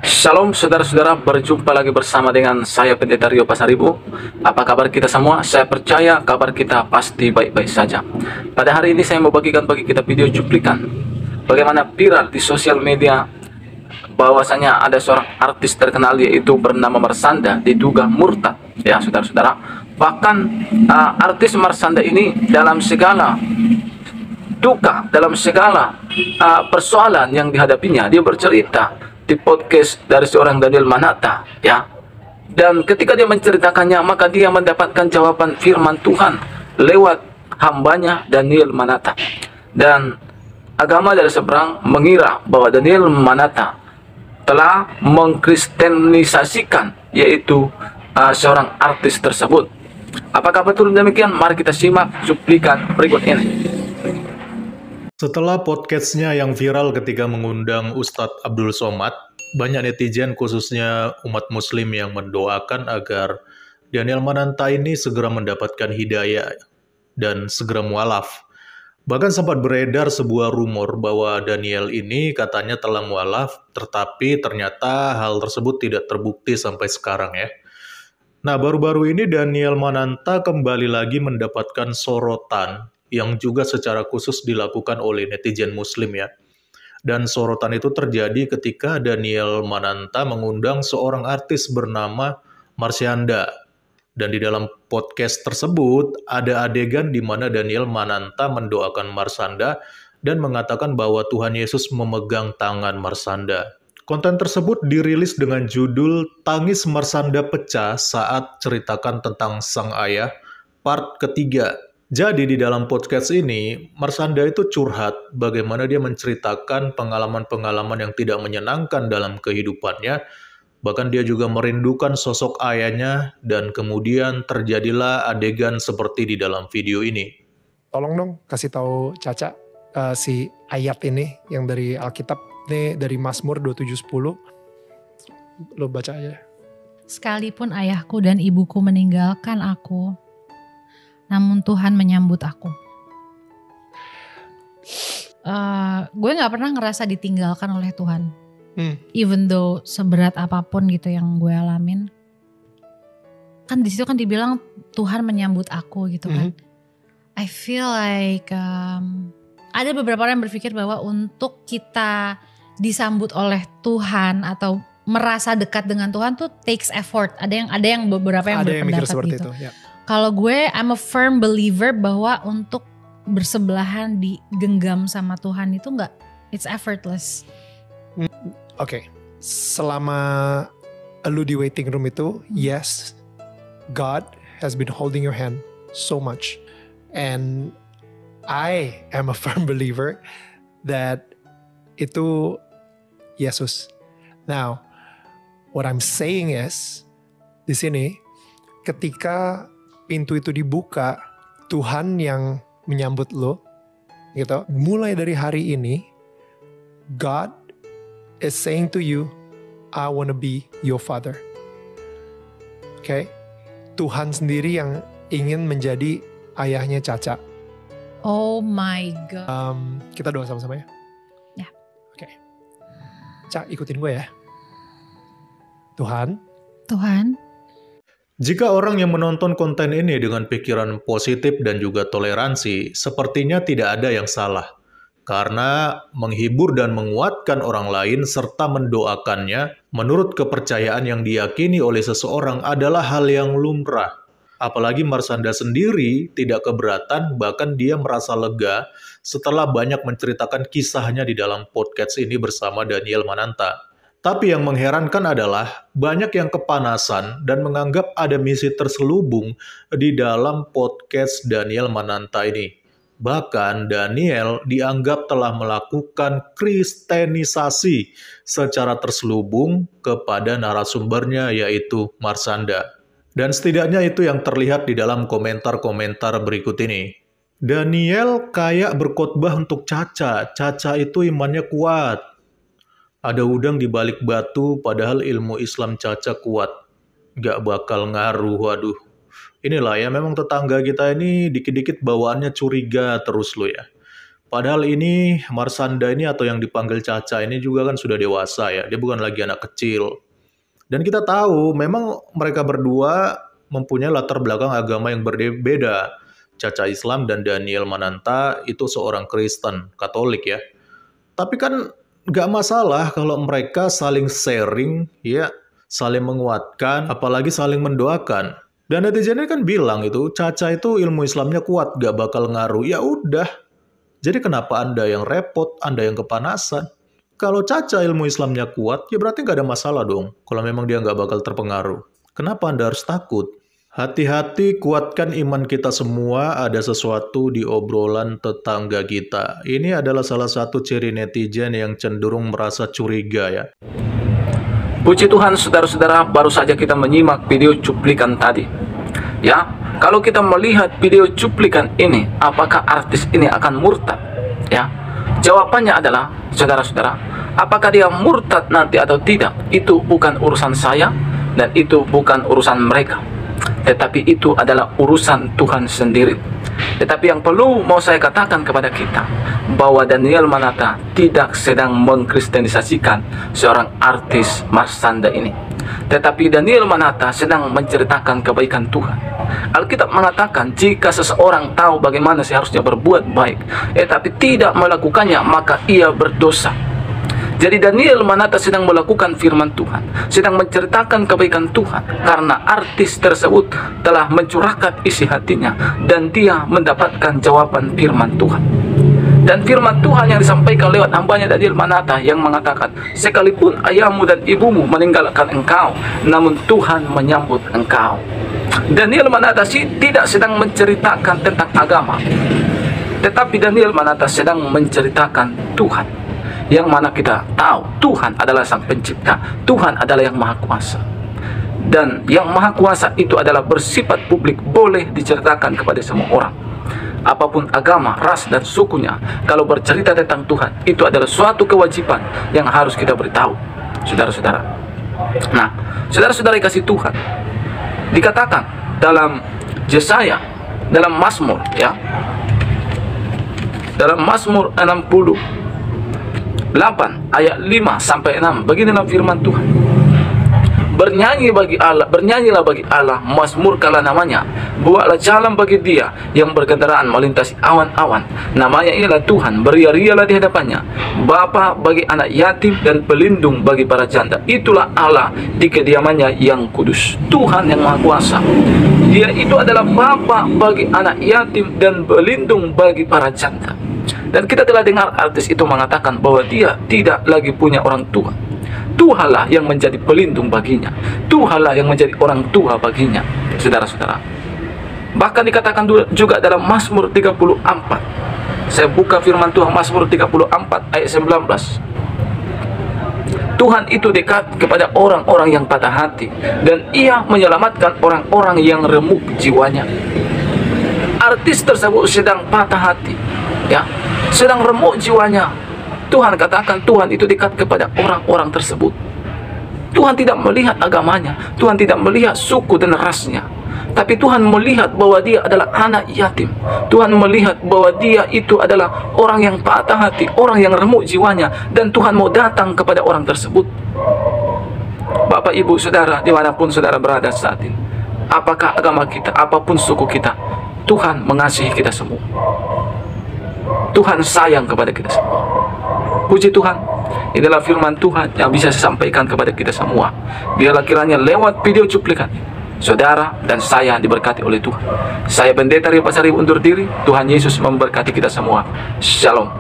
Shalom saudara-saudara, berjumpa lagi bersama dengan saya Pendeta Rio Pasaribu. Apa kabar kita semua? Saya percaya kabar kita pasti baik-baik saja. Pada hari ini saya mau bagikan bagi kita video cuplikan bagaimana viral di sosial media bahwasanya ada seorang artis terkenal yaitu bernama Marsanda diduga murtad. Ya saudara-saudara, bahkan artis Marsanda ini dalam segala duka, dalam segala persoalan yang dihadapinya, dia bercerita di podcast dari seorang Daniel Manata, ya. Dan ketika dia menceritakannya, maka dia mendapatkan jawaban firman Tuhan lewat hambanya Daniel Manata. Dan agama dari seberang mengira bahwa Daniel Manata telah mengkristenisasikan yaitu seorang artis tersebut. Apakah betul demikian? Mari kita simak cuplikan berikut ini. Setelah podcastnya yang viral ketika mengundang Ustadz Abdul Somad, banyak netizen khususnya umat muslim yang mendoakan agar Daniel Mananta ini segera mendapatkan hidayah dan segera mualaf. Bahkan sempat beredar sebuah rumor bahwa Daniel ini katanya telah mualaf, tetapi ternyata hal tersebut tidak terbukti sampai sekarang ya. Nah, baru-baru ini Daniel Mananta kembali lagi mendapatkan sorotan yang juga secara khusus dilakukan oleh netizen muslim ya. Dan sorotan itu terjadi ketika Daniel Mananta mengundang seorang artis bernama Marsyanda. Dan di dalam podcast tersebut ada adegan di mana Daniel Mananta mendoakan Marsanda dan mengatakan bahwa Tuhan Yesus memegang tangan Marsanda. Konten tersebut dirilis dengan judul Tangis Marsanda Pecah Saat Ceritakan Tentang Sang Ayah, part ketiga. Jadi di dalam podcast ini, Marsanda itu curhat bagaimana dia menceritakan pengalaman-pengalaman yang tidak menyenangkan dalam kehidupannya. Bahkan dia juga merindukan sosok ayahnya dan kemudian terjadilah adegan seperti di dalam video ini. Tolong dong kasih tahu Caca si ayat ini yang dari Alkitab nih, dari Mazmur 27:10. Lo baca aja. Sekalipun ayahku dan ibuku meninggalkan aku, namun Tuhan menyambut aku. Gue gak pernah ngerasa ditinggalkan oleh Tuhan. Even though seberat apapun gitu yang gue alamin. Kan di situ kan dibilang Tuhan menyambut aku gitu kan. I feel like ada beberapa orang yang berpikir bahwa untuk kita disambut oleh Tuhan atau merasa dekat dengan Tuhan tuh takes effort. Ada yang beberapa yang berpendapat gitu. Itu, ya. Kalau gue, I'm a firm believer bahwa untuk bersebelahan digenggam sama Tuhan itu enggak, it's effortless. Oke. Selama lu di waiting room itu, yes, God has been holding your hand so much. And I am a firm believer that itu Yesus. Now, what I'm saying is, di sini, ketika pintu itu dibuka, Tuhan yang menyambut lo, gitu. Mulai dari hari ini, God is saying to you, I wanna be your father. Okay? Tuhan sendiri yang ingin menjadi ayahnya Caca. Oh my God. Kita doa sama-sama ya? Ya. Oke. Ca, ikutin gue ya. Tuhan. Jika orang yang menonton konten ini dengan pikiran positif dan juga toleransi, sepertinya tidak ada yang salah. Karena menghibur dan menguatkan orang lain serta mendoakannya menurut kepercayaan yang diyakini oleh seseorang adalah hal yang lumrah. Apalagi Marsanda sendiri tidak keberatan, bahkan dia merasa lega setelah banyak menceritakan kisahnya di dalam podcast ini bersama Daniel Mananta. Tapi yang mengherankan adalah banyak yang kepanasan dan menganggap ada misi terselubung di dalam podcast Daniel Mananta ini. Bahkan Daniel dianggap telah melakukan kristenisasi secara terselubung kepada narasumbernya yaitu Marsanda. Dan setidaknya itu yang terlihat di dalam komentar-komentar berikut ini. Daniel kayak berkhotbah untuk Caca. Caca itu imannya kuat. Ada udang di balik batu, padahal ilmu Islam Caca kuat. Gak bakal ngaruh, waduh. Inilah ya, memang tetangga kita ini dikit-dikit bawaannya curiga terus lo ya. Padahal ini Marsanda ini atau yang dipanggil Caca ini juga kan sudah dewasa ya. Dia bukan lagi anak kecil. Dan kita tahu memang mereka berdua mempunyai latar belakang agama yang berbeda. Caca Islam dan Daniel Mananta itu seorang Kristen, Katolik ya. Tapi kan nggak masalah kalau mereka saling sharing, ya, saling menguatkan, apalagi saling mendoakan. Dan netizennya kan bilang itu, Caca itu ilmu Islamnya kuat, nggak bakal ngaruh. Ya udah. Jadi kenapa Anda yang repot, Anda yang kepanasan? Kalau Caca ilmu Islamnya kuat, ya berarti nggak ada masalah dong. Kalau memang dia nggak bakal terpengaruh. Kenapa Anda harus takut? Hati-hati, kuatkan iman kita semua, ada sesuatu di obrolan tetangga kita. Ini adalah salah satu ciri netizen yang cenderung merasa curiga ya. Puji Tuhan, saudara-saudara, baru saja kita menyimak video cuplikan tadi. Ya, kalau kita melihat video cuplikan ini, apakah artis ini akan murtad? Ya, jawabannya adalah, saudara-saudara, apakah dia murtad nanti atau tidak, itu bukan urusan saya dan itu bukan urusan mereka. Tetapi itu adalah urusan Tuhan sendiri. Tetapi yang perlu mau saya katakan kepada kita, bahwa Daniel Mananta tidak sedang mengkristenisasikan seorang artis Marsanda ini. Tetapi Daniel Mananta sedang menceritakan kebaikan Tuhan. Alkitab mengatakan jika seseorang tahu bagaimana seharusnya berbuat baik, tapi tidak melakukannya, maka ia berdosa. Jadi Daniel Mananta sedang melakukan firman Tuhan, sedang menceritakan kebaikan Tuhan, karena artis tersebut telah mencurahkan isi hatinya dan dia mendapatkan jawaban firman Tuhan. Dan firman Tuhan yang disampaikan lewat hambanya Daniel Mananta yang mengatakan, sekalipun ayahmu dan ibumu meninggalkan engkau, namun Tuhan menyambut engkau. Daniel Mananta tidak sedang menceritakan tentang agama, tetapi Daniel Mananta sedang menceritakan Tuhan, yang mana kita tahu Tuhan adalah Sang Pencipta, Tuhan adalah yang Maha Kuasa. Dan yang Maha Kuasa itu adalah bersifat publik, boleh diceritakan kepada semua orang. Apapun agama, ras, dan sukunya, kalau bercerita tentang Tuhan, itu adalah suatu kewajiban yang harus kita beritahu, saudara-saudara. Nah, saudara-saudara kasih Tuhan, dikatakan dalam Yesaya, dalam Mazmur, ya, dalam Mazmur 68 ayat 5 sampai 6, beginilah firman Tuhan. Bernyanyilah bagi Allah, mazmurkanlah namanya, buatlah jalan bagi Dia yang berkendaraan melintasi awan-awan. Namanya ialah Tuhan, beria-rialah di hadapannya, Bapa bagi anak yatim dan pelindung bagi para janda. Itulah Allah di kediamannya yang kudus, Tuhan yang Maha Kuasa. Dia itu adalah Bapa bagi anak yatim dan pelindung bagi para janda. Dan kita telah dengar artis itu mengatakan bahwa dia tidak lagi punya orang tua. Tuhanlah yang menjadi pelindung baginya, Tuhanlah yang menjadi orang tua baginya, saudara-saudara. Bahkan dikatakan juga dalam Mazmur 34. Saya buka firman Tuhan, Mazmur 34 ayat 19. Tuhan itu dekat kepada orang-orang yang patah hati, dan Ia menyelamatkan orang-orang yang remuk jiwanya. Artis tersebut sedang patah hati, ya, sedang remuk jiwanya. Tuhan katakan Tuhan itu dekat kepada orang-orang tersebut. Tuhan tidak melihat agamanya, Tuhan tidak melihat suku dan rasnya, tapi Tuhan melihat bahwa dia adalah anak yatim. Tuhan melihat bahwa dia itu adalah orang yang patah hati, orang yang remuk jiwanya, dan Tuhan mau datang kepada orang tersebut. Bapak, Ibu, Saudara, dimanapun saudara berada saat ini, apakah agama kita, apapun suku kita, Tuhan mengasihi kita semua. Tuhan sayang kepada kita semua. Puji Tuhan, inilah firman Tuhan yang bisa saya sampaikan kepada kita semua. Biarlah kiranya lewat video cuplikan, saudara dan saya diberkati oleh Tuhan. Saya Pendeta Rio Pasaribu undur diri. Tuhan Yesus memberkati kita semua. Shalom.